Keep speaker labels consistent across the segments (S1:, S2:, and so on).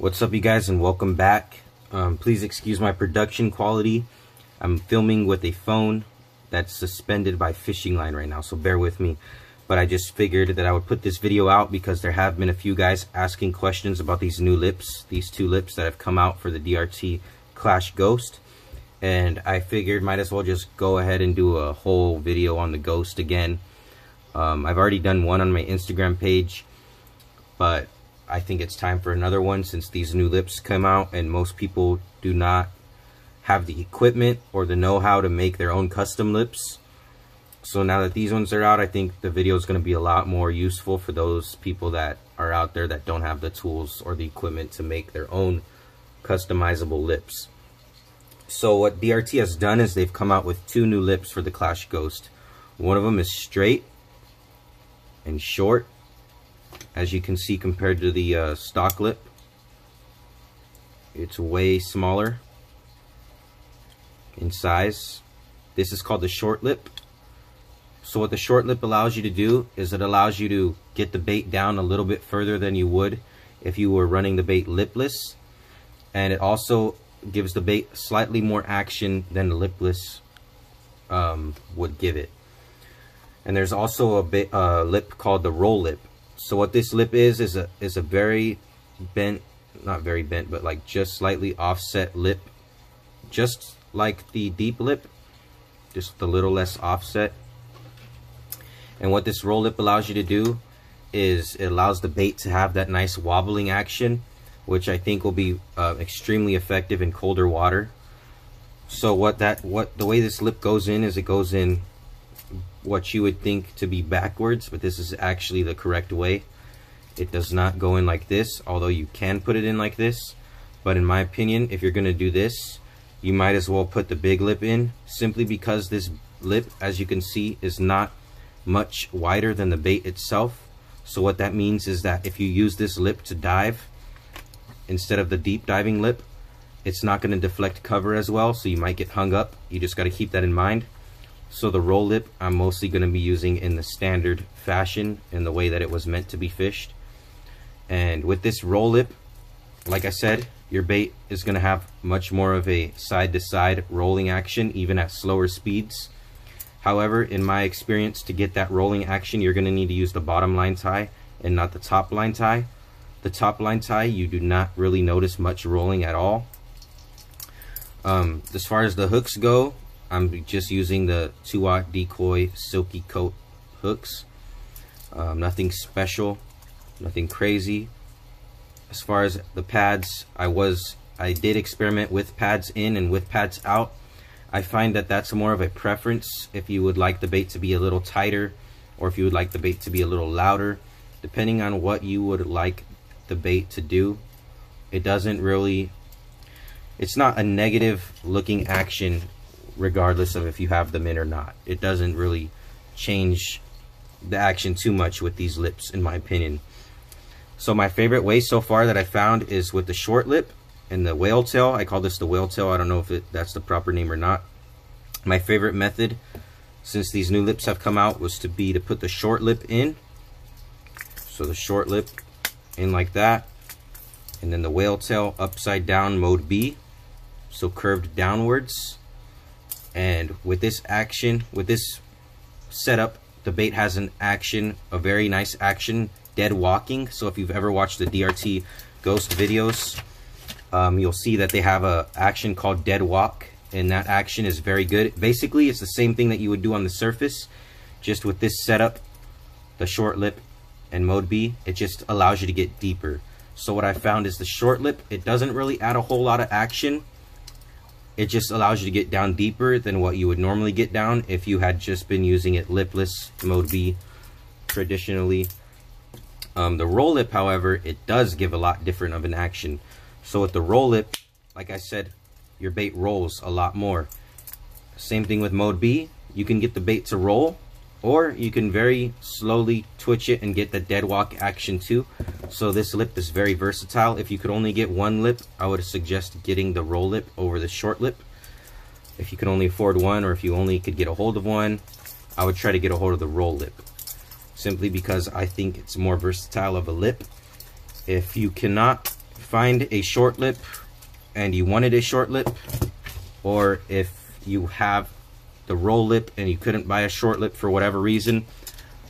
S1: What's up, you guys, and welcome back. Please excuse my production quality. I'm filming with a phone that's suspended by fishing line right now, so bear with me. But I just figured that I would put this video out because there have been a few guys asking questions about these new lips, these two lips that have come out for the DRT Klash Ghost. And I figured might as well just go ahead and do a whole video on the Ghost again. I've already done one on my Instagram page, but I think it's time for another one since these new lips come out and most people do not have the equipment or the know-how to make their own custom lips. So now that these ones are out, I think the video is going to be a lot more useful for those people that are out there that don't have the tools or the equipment to make their own customizable lips. So what DRT has done is they've come out with two new lips for the Klash Ghost. One of them is straight and short, as you can see, compared to the stock lip. It's way smaller in size. This is called the short lip. So what the short lip allows you to do is it allows you to get the bait down a little bit further than you would if you were running the bait lipless, and it also gives the bait slightly more action than the lipless would give it. And there's also a lip called the roll lip. So what this lip is a very bent, not very bent, but like just slightly offset lip, just like the deep lip, just a little less offset. And what this roll lip allows you to do is it allows the bait to have that nice wobbling action, which I think will be extremely effective in colder water. So the way this lip goes in is it goes in what you would think to be backwards, but this is actually the correct way. It does not go in like this, although you can put it in like this. But in my opinion, if you're going to do this, you might as well put the big lip in, simply because this lip, as you can see, is not much wider than the bait itself. So what that means is that if you use this lip to dive instead of the deep diving lip, it's not going to deflect cover as well, so you might get hung up. You just got to keep that in mind. So the roll lip I'm mostly going to be using in the standard fashion, in the way that it was meant to be fished. And with this roll lip, like I said, your bait is going to have much more of a side-to-side rolling action, even at slower speeds. However, in my experience, to get that rolling action, you're going to need to use the bottom line tie and not the top line tie. The top line tie, you do not really notice much rolling at all. As far as the hooks go, I'm just using the 2-aught decoy silky coat hooks. Nothing special, nothing crazy. As far as the pads, I did experiment with pads in and with pads out. I find that that's more of a preference if you would like the bait to be a little tighter, or if you would like the bait to be a little louder, depending on what you would like the bait to do. It doesn't really, it's not a negative looking action regardless of if you have them in or not. It doesn't really change the action too much with these lips, in my opinion. So my favorite way so far that I found is with the short lip and the whale tail. I call this the whale tail. I don't know if that's the proper name or not. My favorite method, since these new lips have come out, was to put the short lip in. So the short lip in like that, and then the whale tail upside down, mode B, so curved downwards. And with this action, with this setup, the bait has an action, a very nice action, dead walking. So if you've ever watched the DRT Ghost videos, you'll see that they have a action called dead walk, and that action is very good. Basically, it's the same thing that you would do on the surface, just with this setup, the short lip and mode B, it just allows you to get deeper. So what I found is the short lip, it doesn't really add a whole lot of action. It just allows you to get down deeper than what you would normally get down if you had just been using it lipless, mode B, traditionally. The roll lip, however, it does give a lot different of an action. So with the roll lip, like I said, your bait rolls a lot more. Same thing with mode B. You can get the bait to roll, or you can very slowly twitch it and get the dead walk action too. So this lip is very versatile. If you could only get one lip, I would suggest getting the roll lip over the short lip. If you could only afford one, or if you only could get a hold of one, I would try to get a hold of the roll lip, simply because I think it's more versatile of a lip. If you cannot find a short lip and you wanted a short lip, or if you have the roll lip and you couldn't buy a short lip for whatever reason,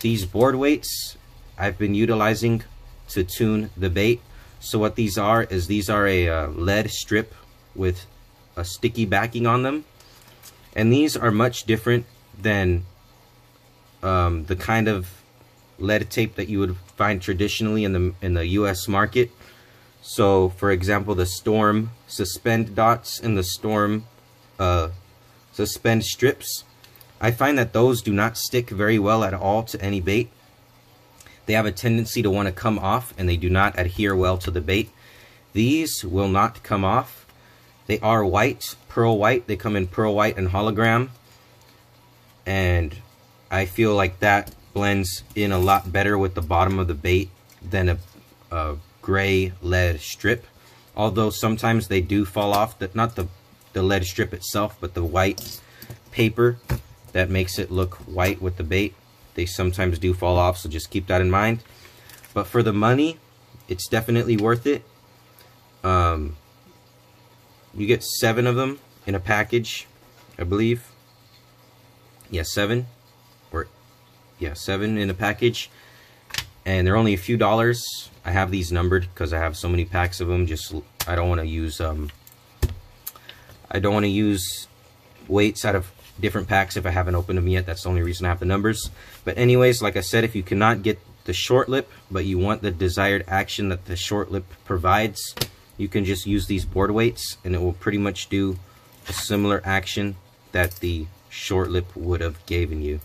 S1: these board weights I've been utilizing to tune the bait. So what these are is these are a lead strip with a sticky backing on them, and these are much different than the kind of lead tape that you would find traditionally in the US market. So for example, the Storm Suspend dots and the Storm Suspend strips, I find that those do not stick very well at all to any bait. They have a tendency to want to come off, and they do not adhere well to the bait. These will not come off. They are white, pearl white. They come in pearl white and hologram, and I feel like that blends in a lot better with the bottom of the bait than a gray lead strip. Although sometimes they do fall off, not the lead strip itself, but the white paper that makes it look white with the bait. They sometimes do fall off, so just keep that in mind. But for the money, it's definitely worth it. You get 7 of them in a package, I believe. Yeah, 7. Yeah, 7 in a package. And they're only a few dollars. I have these numbered because I have so many packs of them. I don't want to use weights out of different packs if I haven't opened them yet. That's the only reason I have the numbers. But anyways, like I said, if you cannot get the short lip, but you want the desired action that the short lip provides, you can just use these board weights, and it will pretty much do a similar action that the short lip would have given you.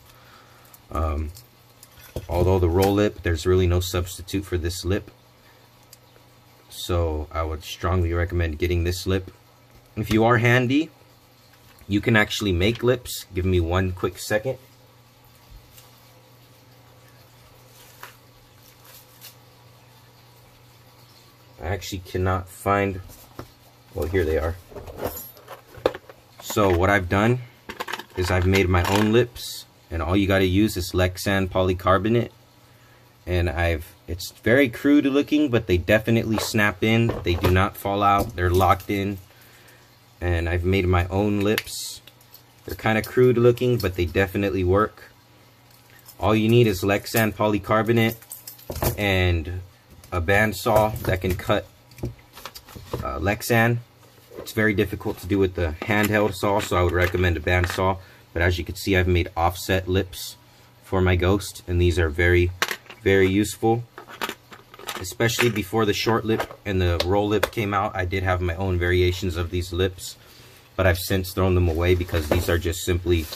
S1: Although the roll lip, there's really no substitute for this lip, so I would strongly recommend getting this lip. If you are handy, you can actually make lips. Give me one quick second. I actually cannot find, well, here they are. So what I've done is I've made my own lips, and all you got to use is Lexan polycarbonate, and it's very crude looking, but they definitely snap in. They do not fall out. They're locked in. And I've made my own lips. They're kind of crude looking, but they definitely work. All you need is Lexan polycarbonate and a bandsaw that can cut Lexan. It's very difficult to do with the handheld saw, so I would recommend a bandsaw. But as you can see, I've made offset lips for my Ghost, and these are very, very useful. Especially before the short lip and the roll lip came out, I did have my own variations of these lips, but I've since thrown them away because these are just simply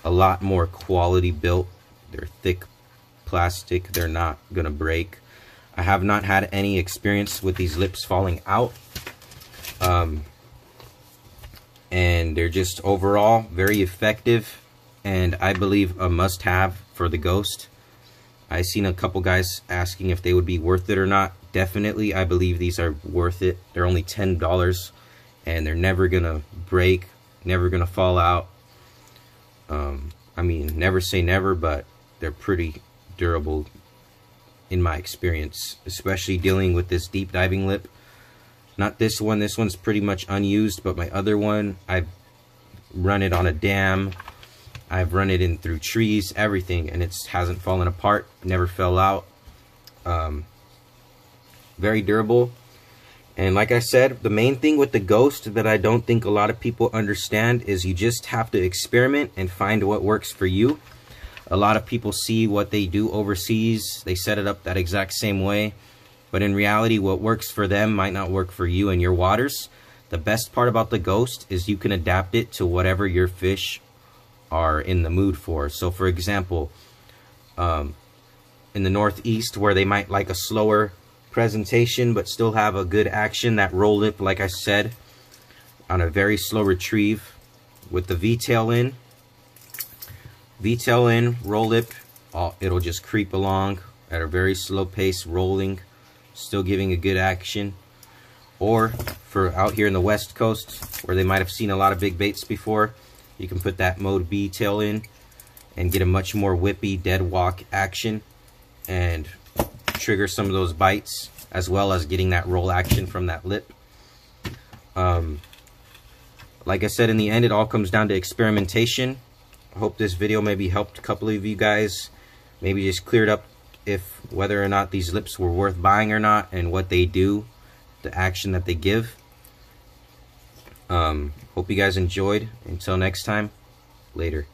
S1: a lot more quality built. They're thick plastic. They're not gonna break. I have not had any experience with these lips falling out. And they're just overall very effective, and I believe a must-have for the Ghost. I've seen a couple guys asking if they would be worth it or not. Definitely, I believe these are worth it. They're only $10, and they're never gonna break, never gonna fall out. I mean, never say never, but they're pretty durable in my experience, especially dealing with this deep diving lip. Not this one. This one's pretty much unused, but my other one, I've run it on a dam. I've run it in through trees, everything, and it hasn't fallen apart, never fell out. Very durable. And like I said, the main thing with the Ghost that I don't think a lot of people understand is you just have to experiment and find what works for you. A lot of people see what they do overseas, they set it up that exact same way, but in reality, what works for them might not work for you and your waters. The best part about the Ghost is you can adapt it to whatever your fish are in the mood for. So for example, in the Northeast, where they might like a slower presentation but still have a good action, that roll lip, like I said, on a very slow retrieve with the V-tail in, roll lip, it'll just creep along at a very slow pace, rolling, still giving a good action. Or for out here in the West Coast, where they might have seen a lot of big baits before, you can put that mode B tail in and get a much more whippy dead walk action and trigger some of those bites. as well as getting that roll action from that lip. Like I said, in the end, it all comes down to experimentation. I hope this video maybe helped a couple of you guys, maybe just cleared up if whether or not these lips were worth buying or not, and what they do, the action that they give. Hope you guys enjoyed. Until next time, later.